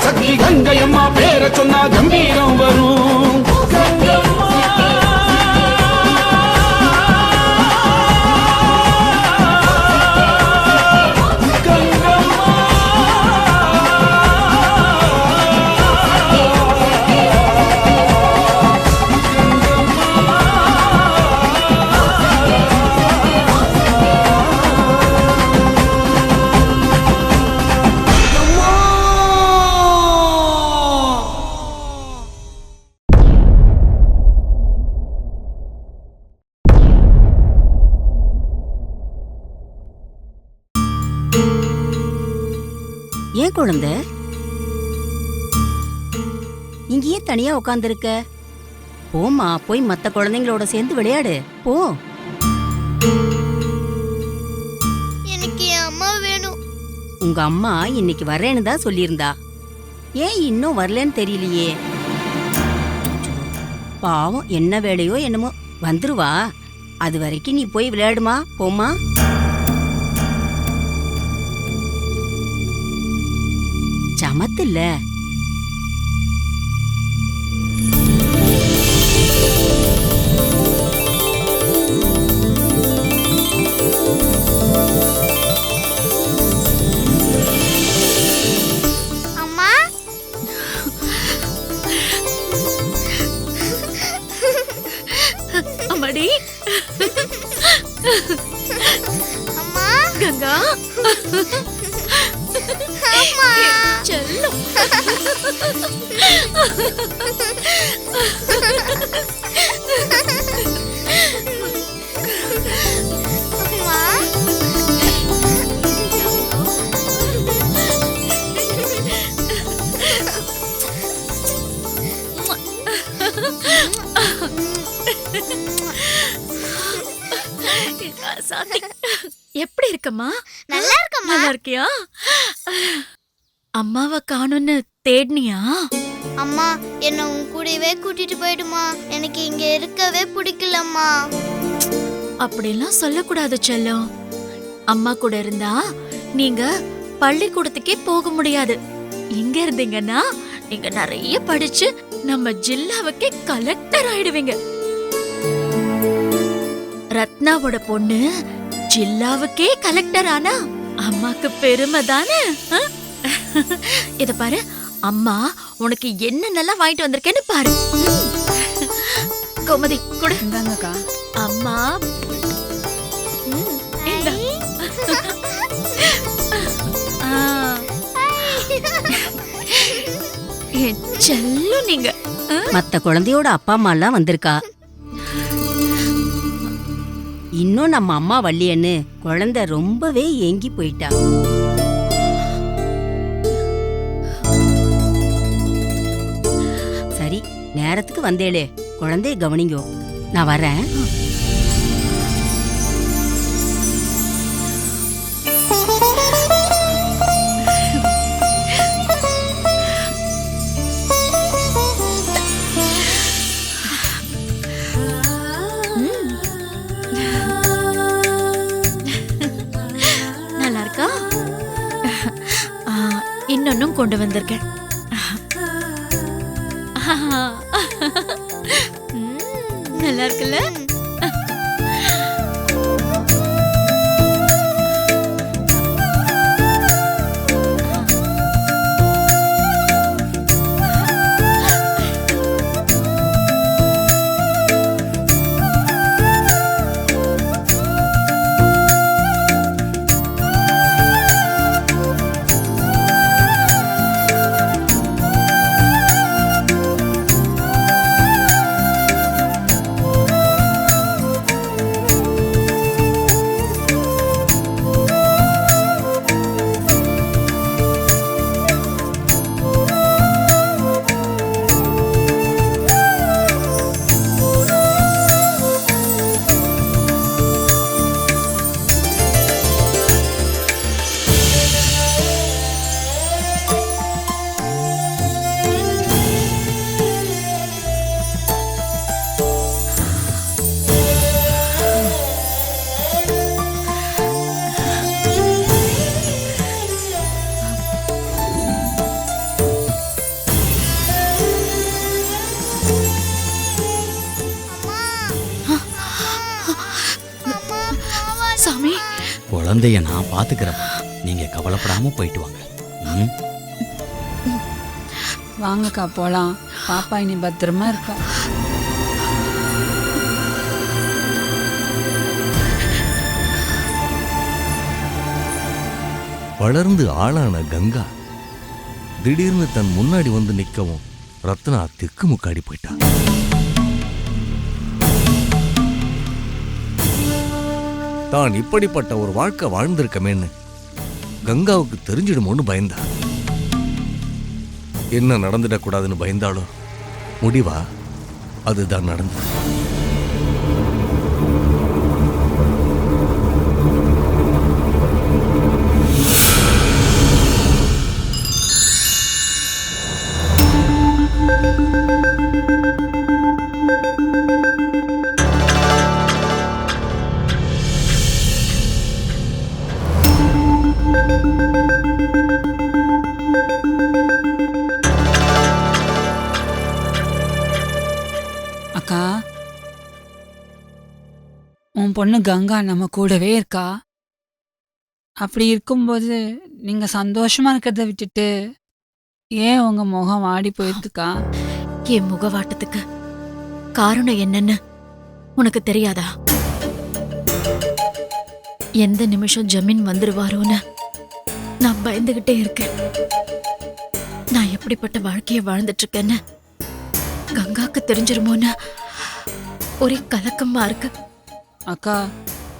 சக்தி கங்கையம்மா பேர சொன்னா கம்பீரம் வரும். கங்கம்மா ஏன் குழந்தை இங்கேயே தனியா உட்காந்துருக்க? போமா, போய் மத்த குழந்தைங்களோட சேர்ந்து விளையாடு போ. எனக்கு என் அம்மா வேணும். உங்க அம்மா இன்னைக்கு வரேன்னு தான் சொல்லியிருந்தா. ஏன் இன்னும் வரலன்னு தெரியலையே. பாவம், என்ன வேலையோ என்னமோ, வந்துருவா. அது வரைக்கும் நீ போய் விளையாடுமா, போமா. சமத்துல அம்மா, அம்மாடி. அம்மா, கங்கா, அம்மா, செல்லம். அம்மா. சாத்தி, எப்படி இருக்கம்மா? நல்லா இருக்கம்மா. நல்லா இருக்கியா? அம்மாவை காணும்னு தேடினியா? அம்மா, என்ன உன் கூடவே கூட்டிட்டு போயிடுமா. எனக்கு இங்க இருக்கவே பிடிக்கலம்மா. அப்படிலாம் சொல்லக்கூடாது செல்லம். அம்மா கூட இருந்தா நீங்க பள்ளிக்கூடத்துக்கே போக முடியாது. இங்க இருந்தீங்கன்னா நீங்க நிறைய படிச்சு நம்ம ஜில்லாவுக்கே கலெக்டர் ஆயிடுவீங்க. ரத்னாவோட பொண்ணு ஜில்லாவுக்கே கலெக்டர் ஆனா அம்மாக்கு பெருமை தானே? இத பாரு, அம்மா உனக்கு என்னென்னலாம் வாங்கிட்டு வந்திருக்கேன்னு பாரு. கோமதி கொடு. இந்தாங்கக்கா. அம்மா இந்தா. என் செல்லம் நீங்க. மத்த குழந்தையோட அப்பா அம்மா எல்லாம் வந்திருக்கா. இன்னும் நம்ம அம்மா வள்ளியன்னு குழந்தை ரொம்பவே ஏங்கி போயிட்டா. சரி, நேரத்துக்கு வந்தேளே, குழந்தைய கவனிங்கோ. நான் வரேன். நல்லா இருக்கா? இன்னொன்னும் கொண்டு வந்திருக்கேன். நல்லா இருக்குல்ல? குழந்தைய நான் பாத்துக்கிறேன். நீங்க கவலைப்படாம போயிட்டு வாங்க. ம். வாங்கக்கா போலாம். பாப்பா இனி பத்திரமா இருப்பா. வளர்ந்து ஆளான கங்கா திடீர்னு தன் முன்னாடி வந்து நிக்கவும் ரத்னா திக்கு முக்காடி போயிட்டா. தான் இப்படிப்பட்ட ஒரு வாழ்க்கை வாழ்ந்திருக்கமேன்னு கங்காவுக்கு தெரிஞ்சிடுமோன்னு பயந்தா. என்ன நடந்துடக்கூடாதுன்னு பயந்தாலும் முடிவா அதுதான் நடந்தது. அக்கா, உன் பொண்ணு கங்கா நம்ம கூடவே இருக்கா. அப்படி இருக்கும்போது நீங்க சந்தோஷமா இருக்கிறத விட்டுட்டு ஏன் உங்க முகம் வாடி போயிருக்கா? என் முகவாட்டத்துக்கு காரணம் என்னன்னு உனக்கு தெரியாதா? எந்த நிமிஷம் ஜமீன் வந்துருவாரோன்னு நான் பயந்துகிட்டே இருக்கேன். நான் எப்படிப்பட்ட வாழ்க்கைய வாழ்ந்துட்டு இருக்கேன்னு கங்காக்கு தெரிஞ்சிருமோன்னு ஒரே கலக்கமா இருக்கு. அக்கா,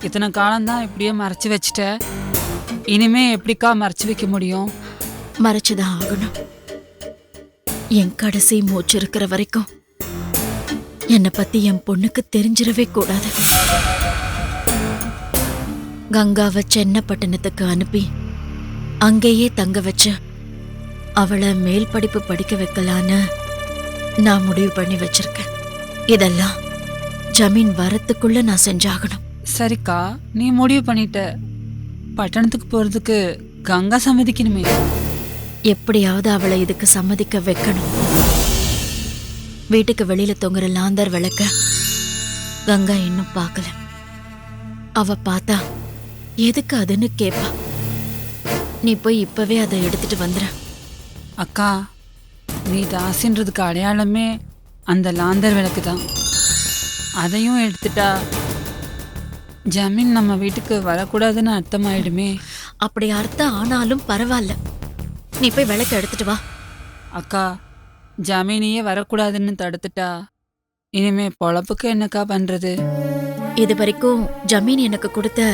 இத்தனை காலம்தான் இப்படியே மறைச்சு வச்சுட்ட. இனிமே எப்படிக்கா மறைச்சு வைக்க முடியும்? மறைச்சுதான் ஆகணும். என் கடைசி மூச்சு இருக்கிற வரைக்கும் என்னை பத்தி என் பொண்ணுக்கு தெரிஞ்சிடவே கூடாது. கங்காவை சென்னப்பட்டணத்துக்கு அனுப்பி அங்கேயே தங்க வச்சு அவளை மேல் படிப்பு படிக்க வைக்கலான்னு நான் முடிவு பண்ணி வச்சிருக்கேன். இதெல்லாம் ஜமீன் வரத்துக்குள்ள நான் செஞ்சாகணும். சரிக்கா, நீ முடிவு பண்ணிட்ட. பட்டணத்துக்கு போறதுக்கு கங்கா சம்மதிக்கணுமே. எப்படியாவது அவளை இதுக்கு சம்மதிக்க வைக்கணும். வீட்டுக்கு வெளியில தொங்குற லாந்தர் விளக்க கங்கா இன்னும் பார்க்கல. அவ பார்த்தா எதுக்கு அதுன்னு கேப்பா. நீ போய் இப்பவே அதை எடுத்துட்டு வந்துற. அக்கா, நீ தாசின்றதுக்கு அடையாளமே அந்த லாந்தர் விளக்கு தான். அதையும் எடுத்துட்டா ஜமீன் நம்ம வீட்டுக்கு வரக்கூடாதுன்னு அர்த்தமாயிடுமே. அப்படி அர்த்தம் ஆனாலும் பரவாயில்ல, நீ போய் விளக்க எடுத்துட்டு வா. அக்கா, ஜமீனையே வரக்கூடாதுன்னு தடுத்துட்டா இனிமே பொழப்புக்கு என்னக்கா பண்றது? இது வரைக்கும் ஜமீன் எனக்கு கொடுத்த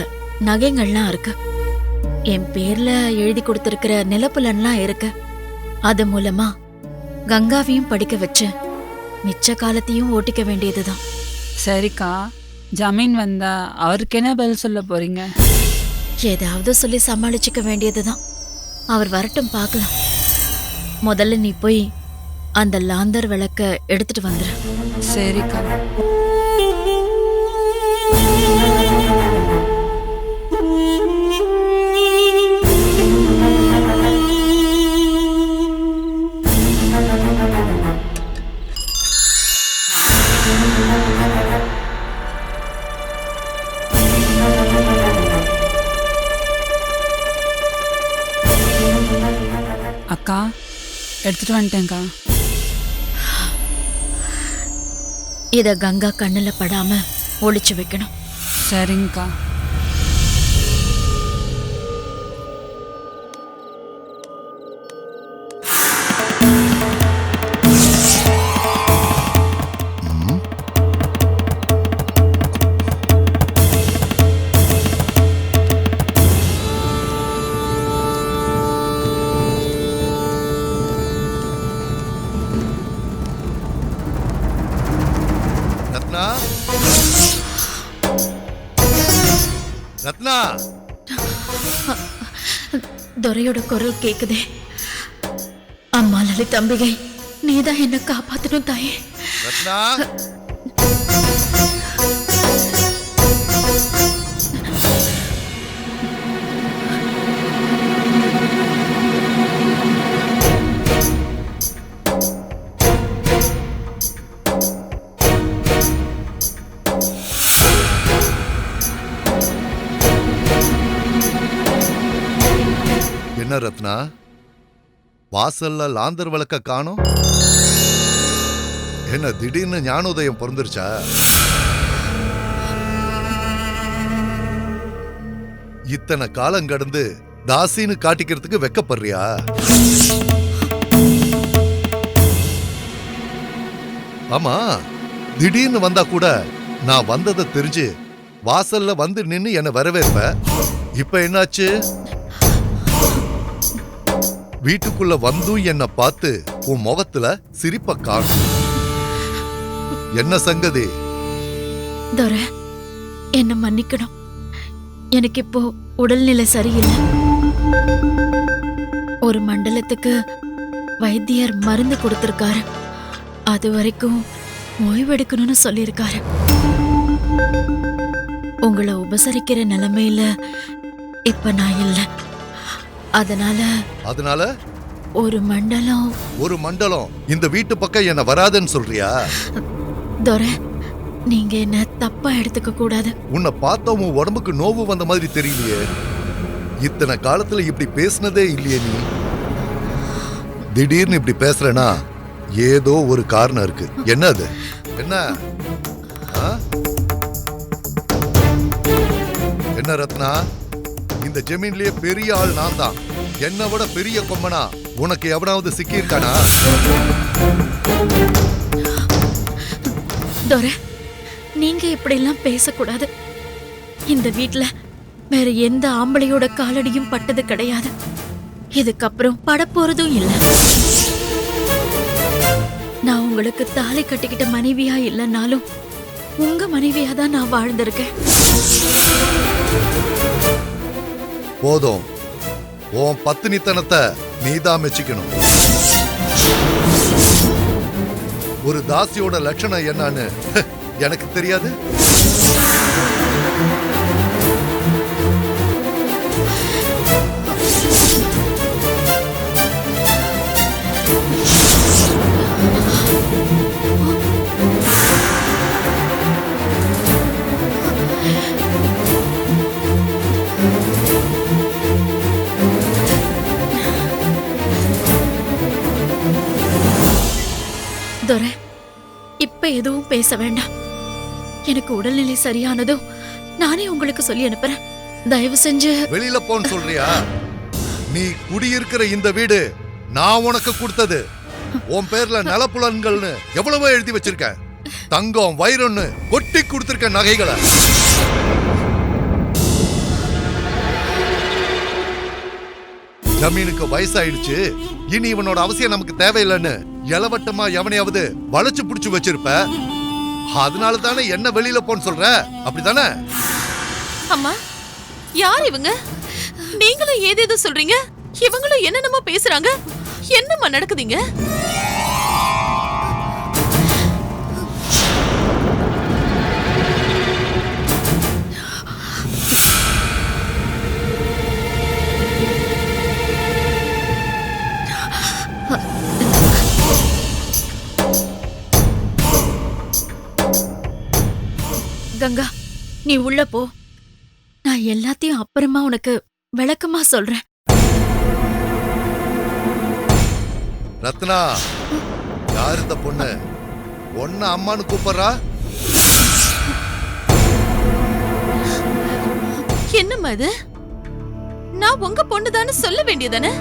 நகைங்கள்லாம் இருக்கு. என் பேர்ல எழுதி கொடுத்திருக்கிற நிலப்புலன்லாம் இருக்கு. அது மூலமா கங்காவையும் படிக்க வச்சு மிச்ச காலத்தையும் ஓட்டிக்க வேண்டியதுதான். சரிக்கா, ஜமீன் வந்தா அவருக்கு என்ன பதில் சொல்ல போறீங்க? ஏதாவது சொல்லி சமாளிச்சுக்க வேண்டியதுதான். அவர் வரட்டும், பார்க்கலாம். முதல்ல நீ போய் அந்த லாந்தர் விளக்க எடுத்துட்டு வந்துரு. சரிக்கா. அக்கா, எடுத்துட்டு வந்துட்டேங்க்கா. இத கங்கா கண்ணுல படாம ஒளிச்சு வைக்கணும். சரிங்கக்கா. ரத்னா, ரத்னா, துரையோட குரல் கேக்குதே. அம்மா லலித் அம்பிகை, நீதான் என்ன காப்பாத்தணும் தாயே. ரத்னா. என்ன ரத்னா, வாசல்ல லாந்தர் விளக்க காணோம்? என்ன திடீர்னு ஞானோதயம் பிறந்துருச்சா? இத்தனை காலம் கடந்து தாசின்னு காட்டிக்கிறதுக்கு வெக்கப்படுறியா? ஆமா, திடீர்னு வந்தா கூட நான் வந்ததை தெரிஞ்சு வாசல்ல வந்து நின்னு என்ன வரவேற்ப. இப்ப என்னாச்சு? வீட்டுக்குள்ள வந்தும் என்ன பார்த்து உன் முகத்துல சிரிப்ப காணும். என்ன சங்கதி? துரை, என்ன மன்னிக்கணும். எனக்கு இப்போ உடல்நிலை சரியில்லை. ஒரு மண்டலத்துக்கு வைத்தியர் மருந்து கொடுத்திருக்காரு. அது வரைக்கும் ஓய்வெடுக்கணும்னு சொல்லியிருக்காரு. உங்களை உபசரிக்கிற நிலைமையில இப்ப நான் இல்லை. அதனால ஒரு மண்டலம் இந்த வீட்டு பக்கம் என்ன வராதுன்னு சொல்றியா? துரை, நீங்க என்ன தப்பா எடுத்துக்க கூடாது. உன்னை பார்த்தா உன் உடம்புக்கு நோவு வந்த மாதிரி தெரியலையே. இத்தனை காலத்துல இப்படி பேசினதே இல்லையே நீ. திடீர்னு இப்படி பேசுறேனா ஏதோ ஒரு காரணம் இருக்கு. என்ன அது? என்ன என்ன ரத்னா, இந்த ஜமீன்லயே பெரிய ஆள் நான் தான். என்னை விட பெரிய கொம்பனா உனக்கு எவனாவது சிக்கி இருக்கானா? துரை, நீங்க இப்படி எல்லாம் பேசக்கூடாது. இந்த வீட்ல வேற எந்த ஆம்பளையோட காலடியும் பட்டது கிடையாது. இதுக்கப்புறம் படப்போறதும் இல்லை. நான் உங்களுக்கு தாலி கட்டிக்கிட்ட மனைவியா இல்லைன்னாலும் உங்க மனைவியா தான் நான் வாழ்ந்திருக்கேன். போதும், உன் பத்தினித்தனத்தை நீதான் மெச்சிக்கணும். ஒரு தாசியோட லட்சணம் என்னன்னு எனக்கு தெரியாது. துரை, இப்ப எதுவும் பேச வேண்டாம். எனக்கு உடல்நிலை சரியானதும் நானே உங்களுக்கு சொல்லி அனுப்புறேன். தயவு செஞ்சு வெளியில போன்னு சொல்றியா? நீ குடியிருக்கிற இந்த வீடு நான் உனக்கு கொடுத்தது. உன் பேர்ல நலப்புலன்கள்னு எவ்வளவோ எழுதி வச்சிருக்க. தங்கம் வைரம்னு கொட்டி கொடுத்திருக்க நகைகளை. ஜமீனுக்கு வயசாயிடுச்சு, இனி இவனோட அவசியம் நமக்கு தேவையில்லைன்னு இளவட்டமா எவனையாவது வளைச்சு புடிச்சு வச்சிருப்ப. அதனால தானே என்ன வெளியில போன்னு சொல்ற, அப்படித்தானே? அம்மா, யார் இவங்க? நீங்களும் ஏதேதோ சொல்றீங்க, இவங்களும் என்னென்னமோ பேசுறாங்க. என்னம்மா நடக்குதுங்க? கங்கா, நீ உள்ள போ. நான் எல்லாத்தையும் அப்புறமா உனக்கு விளக்கமா சொல்றேன். ரத்னா, யார் இந்த பொண்ணு? ஒன்ன அம்மான்னு கூப்பிடுறா? என்னம்மா இது? நான் உங்க பொண்ணுதான்னு சொல்ல வேண்டியதானே?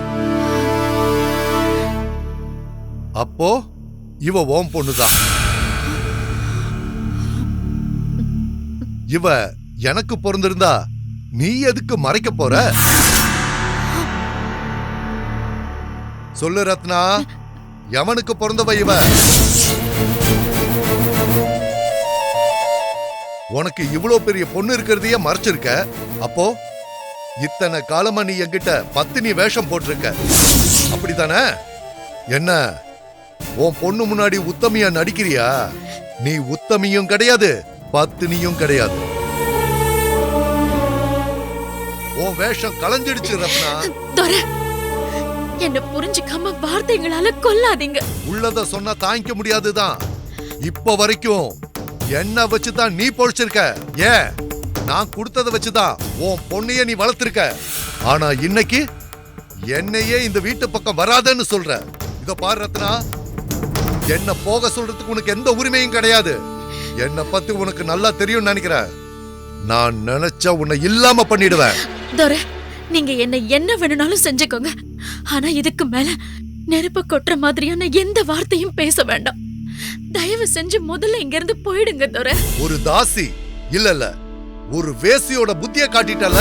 அப்போ இவ ஓம் பொண்ணுதான். இவ எனக்கு பிறந்திருந்தா நீ எதுக்கு மறைக்க போற? சொல்லு ரத்னா, எவனுக்கு பிறந்தவ இவ? உனக்கு இவ்வளவு பெரிய பொண்ணு இருக்கிறதையே மறைச்சிருக்க. அப்போ இத்தனை காலமா நீ என்கிட்ட பத்தினி வேஷம் போட்டிருக்க, அப்படித்தானே? என்ன உன் பொண்ணு முன்னாடி உத்தமியா நடிக்கிறியா? நீ உத்தமியும் கிடையாது, பத்தினியும் கிடையாது. உன் வேஷம் கலைஞ்சிடுச்சு ரத்னா. என்ன புரிஞ்சுக்காம வார்த்தைகளால கொல்லாதீங்க. உள்ளத சொன்னா தாங்கிக்க முடியாதுதான். இப்ப வரைக்கும் என்ன வச்சுதான் நீ பொழிச்சிருக்க. ஏன், நான் கொடுத்தத வச்சுதான் உன் பொண்ணைய நீ வளர்த்திருக்க. ஆனா இன்னைக்கு என்னையே இந்த வீட்டு பக்கம் வராதன்னு சொல்ற. இத பாரு ரத்னா, என்ன போக சொல்றதுக்கு உனக்கு எந்த உரிமையும் கிடையாது. என்ன பத்தி உனக்கு நல்லா தெரியும் நினைக்கிறேன். நான் நினைச்சா உன்னை இல்லாம பண்ணிடுவேன். துரை, நீங்க என்ன வேணும்னாலும் செஞ்சுக்கோங்க. ஆனா இதுக்கு மேல நெருப்பு கொட்டுற மாதிரியான எந்த வார்த்தையும் பேச வேண்டாம். தயவு செஞ்சு முதல்ல இங்க இருந்து போயிடுங்க துரை. ஒரு தாசி இல்ல ஒரு வேசியோட புத்திய காட்டிட்டல.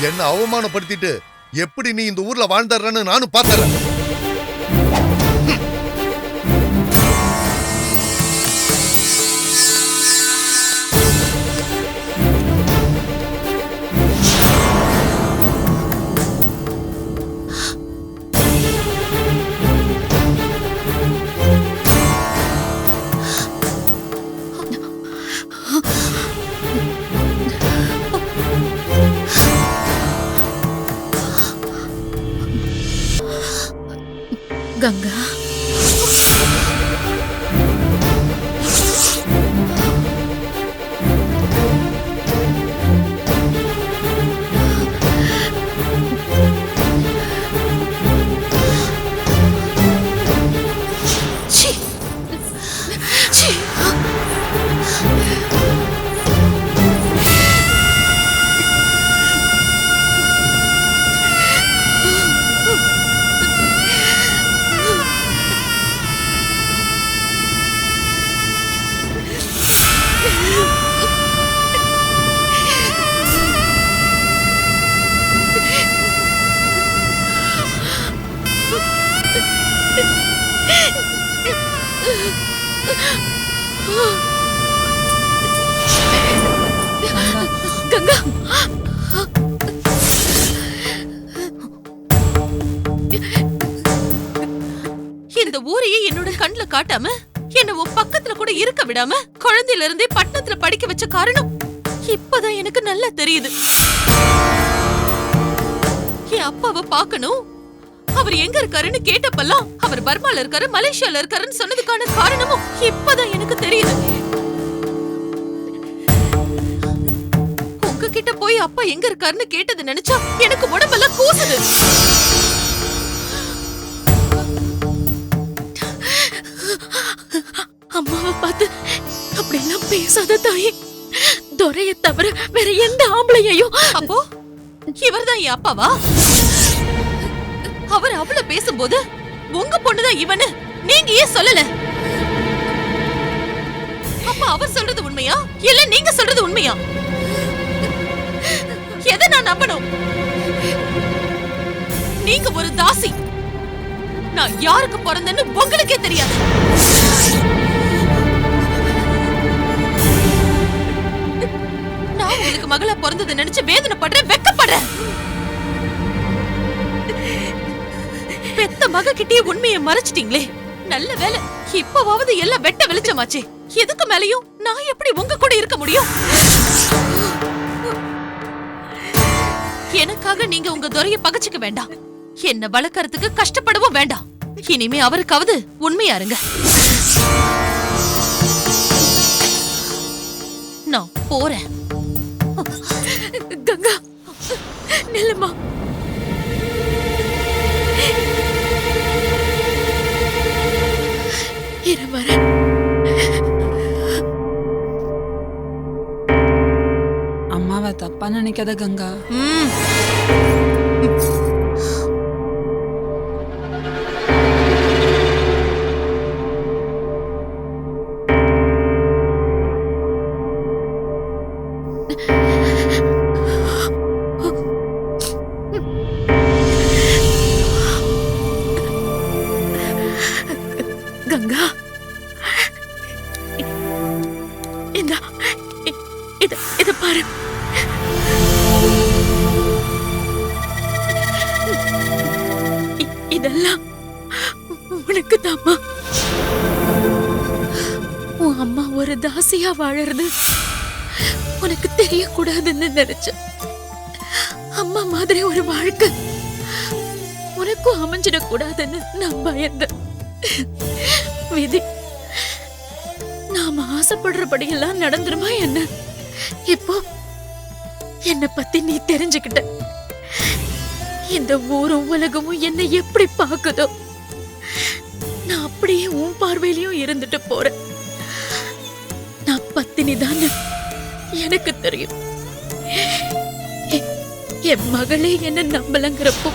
என்ன அவமானப்படுத்திட்டு எப்படி நீ இந்த ஊர்ல வாழ்ந்தறன்னு நானும் பார்த்தறேன். கங்கா, கங்கா, இந்த ஊரையே என்னோட கண்ணுல காட்டாம என்ன உன் பக்கத்துல கூட இருக்க விடாம குழந்தையில இருந்தே பட்டணத்துல படிக்க வச்ச காரணம் இப்பதான் எனக்கு நல்லா தெரியுது. என் அப்பாவை பார்க்கணும், அவர் எங்க இருக்காருன்னு கேட்டப்பெல்லாம் அவர் பர்மால இருக்காரு, மலேசியால இருக்காருன்னு சொன்னதுக்கான காரணமும் இப்பதான் எனக்கு தெரியுது. உங்ககிட்ட போய் அப்பா எங்க இருக்காருன்னு கேட்டது நினைச்சா எனக்கு உடம்பெல்லாம் கூசுது. அம்மாவை பார்த்து அப்படியெல்லாம் பேசாத தாயே. துரையை தவிர வேற எந்த ஆம்பளையையும். அப்போ இவர்தான் என் அப்பாவா? அவர் அவள பேசும்போது உங்க பொண்ணுதான் இவனு நீங்க ஏன் சொல்லல? அப்பா அவர் சொல்றது உண்மையா இல்ல நீங்க சொல்றது உண்மையா? எதை நான் நம்பணும்? நீங்க ஒரு தாசி. நான் யாருக்கு பிறந்தேன்னு உங்களுக்கே தெரியாது. நான் உங்களுக்கு மகளா பிறந்ததை நினைச்சு வேதனைப்படுறேன், வெக்கப்படுறேன். பெத்த மக கிட்டே உண்மையை மறைச்சிட்டீங்களே, நல்ல வேலை. இப்பவாவது எல்லாம் வெட்ட வெளிச்சமாச்சே. எதுக்கு மேலையும் நான் எப்படி உங்க கூட இருக்க முடியும்? எனக்காக நீங்க உங்க துரைய பகச்சுக்க வேண்டாம். என்ன வளர்க்கறதுக்கு கஷ்டப்படவும் வேண்டாம். இனிமே அவருக்காவது உண்மையா இருங்க. நான் போறேன். கங்கா, நில்லுமா. இரு வரேன். அம்மாவை தப்பா நினைக்காத கங்கா. கங்கா, இத பாரு. இதெல்லாம் உனக்கு தாமா. உன் அம்மா ஒரு தாசியா வாழறது உனக்கு தெரியக்கூடாதுன்னு நினைச்சேன். அம்மா மாதிரி ஒரு வாழ்க்கை உனக்கும் அமைஞ்சிடக்கூடாதுன்னு நான் பயந்தேன். விதி நாம ஆசைப்படுறபடியெல்லாம் நடந்துருமா என்ன? இப்போ என்னை பத்தி நீ தெரிஞ்சுக்கிட்ட. இந்த ஊரும் உலகமும் என்னை எப்படி பாக்குதோ நான் அப்படியே உன் பார்வையிலயும் இருந்துட்டு போறேன். நான் பத்தினி தான் எனக்கு தெரியும். என் மகளே என்ன நம்பலங்கிறப்போ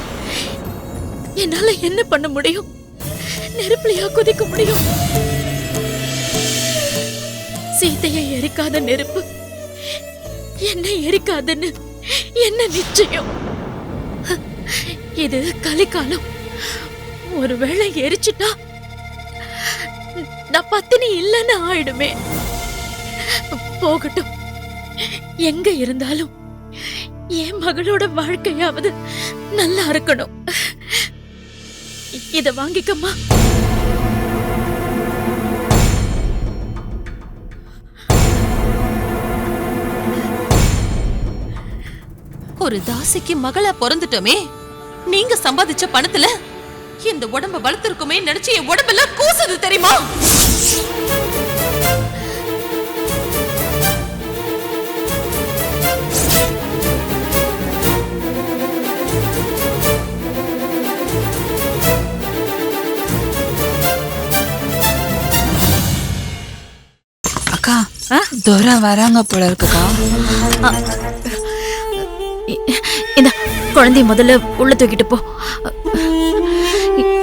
என்னால என்ன பண்ண முடியும்? நெருப்புலையா குதிக்க முடியும்? சீதையை எரிக்காத நெருப்பு என்ன எரிக்காதுன்னு என்ன நிச்சயம்? இது கலிகாலம். ஒருவேளை எரிச்சுட்டா நான் பத்தினி இல்லைன்னு ஆயிடுமே. போகட்டும், எங்க இருந்தாலும் என் மகளோட வாழ்க்கையாவது நல்லா இருக்கணும். இத வாங்கிக்கம்மா. ஒரு தாசிக்கு மகளா பிறந்துட்டோமே, நீங்க சம்பாதிச்ச பணத்துல இந்த உடம்ப வளர்த்திருக்குமே நினைச்சு என் உடம்பெல்லாம் கூசுது தெரியுமா? அக்கா தோரா வராங்க போல இருக்குக்கா. இந்த குழந்தைய முதல்ல உள்ள தூக்கிட்டு போ.